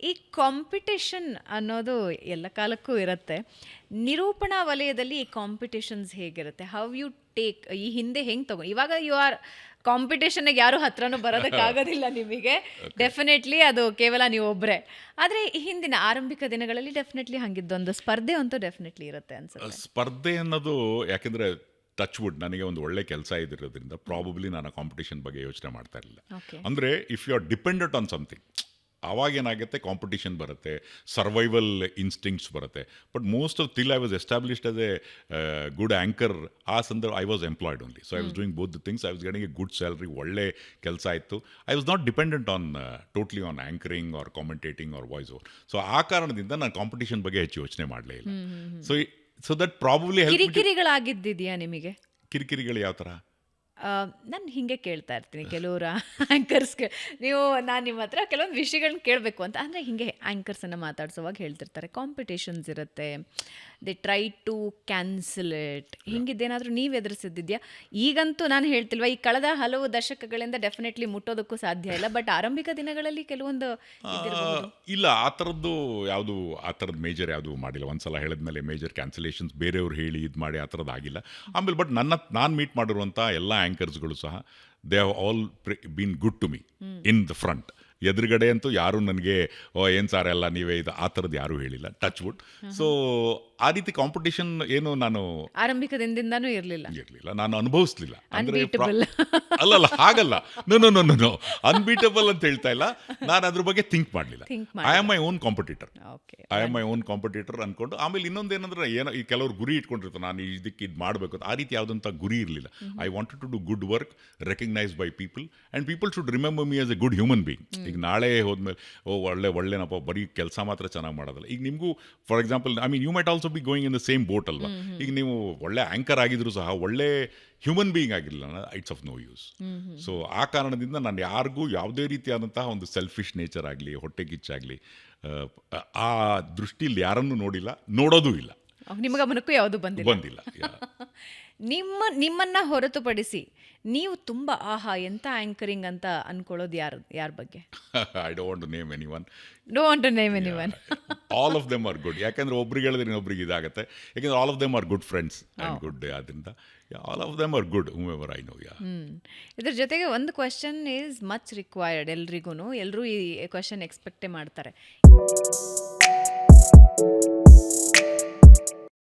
ಈ ಕಾಂಪಿಟೇಷನ್ ಅನ್ನೋದು ಎಲ್ಲ ಕಾಲಕ್ಕೂ ಇರುತ್ತೆ. ನಿರೂಪಣಾ ವಲಯದಲ್ಲಿ ಈ ಕಾಂಪಿಟೇಷನ್ಸ್ ಹೇಗಿರುತ್ತೆ? ಹೌ ಯು ಟೇಕ್ ಈ ಹಿಂದೆ ಹೆಂಗೆ ತಗೋ ಇವಾಗ ಯು ಆರ್ ಕಾಂಪಿಟೇಷನ್ಗೆ ಯಾರು ಹತ್ರನೂ ಬರೋದಕ್ಕಾಗೋದಿಲ್ಲ ನಿಮಗೆ. ಡೆಫಿನೆಟ್ಲಿ ಅದು ಕೇವಲ ನೀವು ಒಬ್ಬರೇ. ಆದರೆ ಹಿಂದಿನ ಆರಂಭಿಕ ದಿನಗಳಲ್ಲಿ ಡೆಫಿನೆಟ್ಲಿ ಹಂಗಿದ್ದೊಂದು ಸ್ಪರ್ಧೆ ಅಂತೂ ಡೆಫಿನೆಟ್ಲಿ ಇರುತ್ತೆ ಅನ್ಸುತ್ತೆ. ಸ್ಪರ್ಧೆ ಅನ್ನೋದು ಯಾಕೆಂದರೆ ಟಚ್ ವುಡ್ ನನಗೆ ಒಂದು ಒಳ್ಳೆ ಕೆಲಸ ಇದ್ದಿರೋದ್ರಿಂದ ಪ್ರಾಬಬ್ಲಿ ನಾನು ಕಾಂಪಿಟೇಷನ್ ಬಗ್ಗೆ ಯೋಚನೆ ಮಾಡ್ತಾ ಇರಲಿಲ್ಲ. ಅಂದರೆ if you are dependent on something ಅವಾಗೇನಾಗುತ್ತೆ, ಕಾಂಪಿಟೇಷನ್ ಬರುತ್ತೆ, ಸರ್ವೈವಲ್ ಇನ್ಸ್ಟಿಂಕ್ಟ್ಸ್ ಬರುತ್ತೆ. But most of till I was established as a good anchor. ಆ ಸಂದರ್ಭ I was employed only. So I was doing both the things. I was getting a good salary, ಒಳ್ಳೆ ಕೆಲಸ ಇತ್ತು. I was not dependent on totally on anchoring or commentating or voice over. So ಆ ಕಾರಣದಿಂದ ನಾನು competition ಬಗ್ಗೆ ಹೆಚ್ಚು ಯೋಚನೆ ಮಾಡಲೇ ಇಲ್ಲ. ಸೊ ದಟ್ ಪ್ರಾಬಬ್ಲಿ ಕಿರಿಕಿರಿಗಳಾಗಿದ್ದಿದೆಯಾ ನಿಮಗೆ? ಕಿರಿಕಿರಿಗಳು ಯಾವ ಥರ? ನಾನು ಹೀಗೆ ಕೇಳ್ತಾ ಇರ್ತೀನಿ ಕೆಲವರು ಆ್ಯಂಕರ್ಸ್ಗೆ, ನಾನು ನಿಮ್ಮ ಹತ್ರ ಕೆಲವೊಂದು ವಿಷಯಗಳನ್ನ ಕೇಳಬೇಕು ಅಂತ. ಅಂದರೆ ಹೀಗೆ ಆ್ಯಂಕರ್ಸನ್ನು ಮಾತಾಡ್ಸೋವಾಗ ಹೇಳ್ತಿರ್ತಾರೆ ಕಾಂಪಿಟೇಷನ್ಸ್ ಇರುತ್ತೆ, they try to cancel it. ಹಿಂಗಿದ್ದೇನಾದರೂ ನೀವು ಎದುರಿಸಿದ್ದಿದೆಯಾ? ಈಗಂತೂ ನಾನು ಹೇಳ್ತಿಲ್ವ, ಈ ಕಳೆದ ಹಲವು ದಶಕಗಳಿಂದ ಡೆಫಿನೆಟ್ಲಿ ಮುಟ್ಟೋದಕ್ಕೂ ಸಾಧ್ಯ ಇಲ್ಲ. ಬಟ್ ಆರಂಭಿಕ ದಿನಗಳಲ್ಲಿ ಕೆಲವೊಂದು ಇಲ್ಲ, ಆ ಥರದ್ದು ಮೇಜರ್ ಯಾವುದು ಮಾಡಿಲ್ಲ. ಒಂದ್ಸಲ ಹೇಳಿದ್ಮೇಲೆ ಮೇಜರ್ ಕ್ಯಾನ್ಸಲೇಷನ್ಸ್ ಬೇರೆಯವ್ರು ಹೇಳಿ ಇದು ಮಾಡಿ ಆ ಥರದ್ದು ಆಗಿಲ್ಲ. ಆಮೇಲೆ ಬಟ್ ನಾನು ಮೀಟ್ ಮಾಡಿರುವಂಥ ಎಲ್ಲ ಆ್ಯಂಕರ್ಸ್ಗಳು ಸಹ they have all been good to me in the front. ಎದುರುಗಡೆ ಅಂತೂ ಯಾರೂ ನನಗೆ ಏನು ಸಾರ ಎಲ್ಲ ನೀವೇ ಇದು ಆ ಥರದ್ದು ಯಾರೂ ಹೇಳಿಲ್ಲ, ಟಚ್ ವುಡ್. ಸೊ ಆ ರೀತಿ ಕಾಂಪಿಟೇಷನ್ ಏನು ನಾನು ಆರಂಭಿಕ ದಿನದಿಂದನೂ ಇರಲಿಲ್ಲ, ನಾನು ಅನುಭವಿಸ್ಲಿಲ್ಲ. ಅಂದರೆ ಅಲ್ಲಲ್ಲ, ಹಾಗಲ್ಲ, ನೋ ಅನ್ಬೀಟಬಲ್ ಅಂತ ಹೇಳ್ತಾ ಇಲ್ಲ. ನಾನು ಅದ್ರ ಬಗ್ಗೆ ಥಿಂಕ್ ಮಾಡಲಿಲ್ಲ. I am my own competitor ಅನ್ಕೊಂಡು. ಆಮೇಲೆ ಇನ್ನೊಂದೇನಂದ್ರೆ, ಏನೋ ಈ ಕೆಲವರು ಗುರಿ ಇಟ್ಕೊಂಡಿರ್ತಾರೆ, ನಾನು ಇದಕ್ಕೆ ಇದು ಮಾಡಬೇಕು ಅಂತ. ಆ ರೀತಿ ಯಾವುದಂಥ ಗುರಿ ಇರಲಿಲ್ಲ. I wanted to do good work recognised by people and people should remember me as a good human being. ಈಗ ನಾಳೆ ಹೋದ್ಮೇಲೆ ಒಳ್ಳೆನಪ್ಪ ಬರೀ ಕೆಲಸ ಮಾತ್ರ ಚೆನ್ನಾಗಿ ಮಾಡೋದಲ್ಲ. ಈಗ ನಿಮಗೂ for example, I mean you might also be going in the same boat ಅಲ್ವಾ. ಈಗ ನೀವು ಒಳ್ಳೆ ಆ್ಯಂಕರ್ ಆಗಿದ್ರು ಸಹ ಒಳ್ಳೆ ಹ್ಯೂಮನ್ ಬೀಯಿಂಗ್ ಆಗಿರಲಿಲ್ಲ, it's of no use. So ಆ ಕಾರಣದಿಂದ ನಾನು ಯಾರಿಗೂ ಯಾವುದೇ ರೀತಿಯಾದಂತಹ ಒಂದು ಸೆಲ್ಫಿಶ್ ನೇಚರ್ ಆಗಲಿ, ಹೊಟ್ಟೆ ಕಿಚ್ಚಾಗಲಿ, ಆ ದೃಷ್ಟಿಯಲ್ಲಿ ಯಾರನ್ನು ನೋಡಿಲ್ಲ, ನೋಡೋದೂ ಇಲ್ಲ. ನಿಮ್ಮ ಗಮನಕ್ಕೂ ಯಾವುದು ಬಂದಿಲ್ಲ. ನಿಮ್ಮನ್ನ ಹೊರತುಪಡಿಸಿ ನೀವು ತುಂಬ ಆಹಾ ಎಂಥ ಆ್ಯಂಕರಿಂಗ್ ಅಂತ ಅನ್ಕೊಳ್ಳೋದು ಯಾರ ಬಗ್ಗೆ? I don't want to name anyone. All of them are good. ಯಾಕಂದ್ರೆ ಒಬ್ರಿಗೆ ಹೇಳಿದ್ರೆ ಇನ್ನೊಬ್ರಿಗೆ ಇದಾಗುತ್ತೆ. ಯಾಕಂದ್ರೆ all of them are good friends and good. ಅದರಿಂದ all of them are good whomever I know. ಇದ್ರ ಜೊತೆಗೆ ಒಂದು ಕ್ವೆಶ್ಚನ್ ಈಸ್ ಮಚ್ ರಿಕ್ವೈರ್ಡ್. ಎಲ್ಲರೂ ಈ ಕ್ವೆಶ್ಚನ್ ಎಕ್ಸ್ಪೆಕ್ಟೇ ಮಾಡ್ತಾರೆ.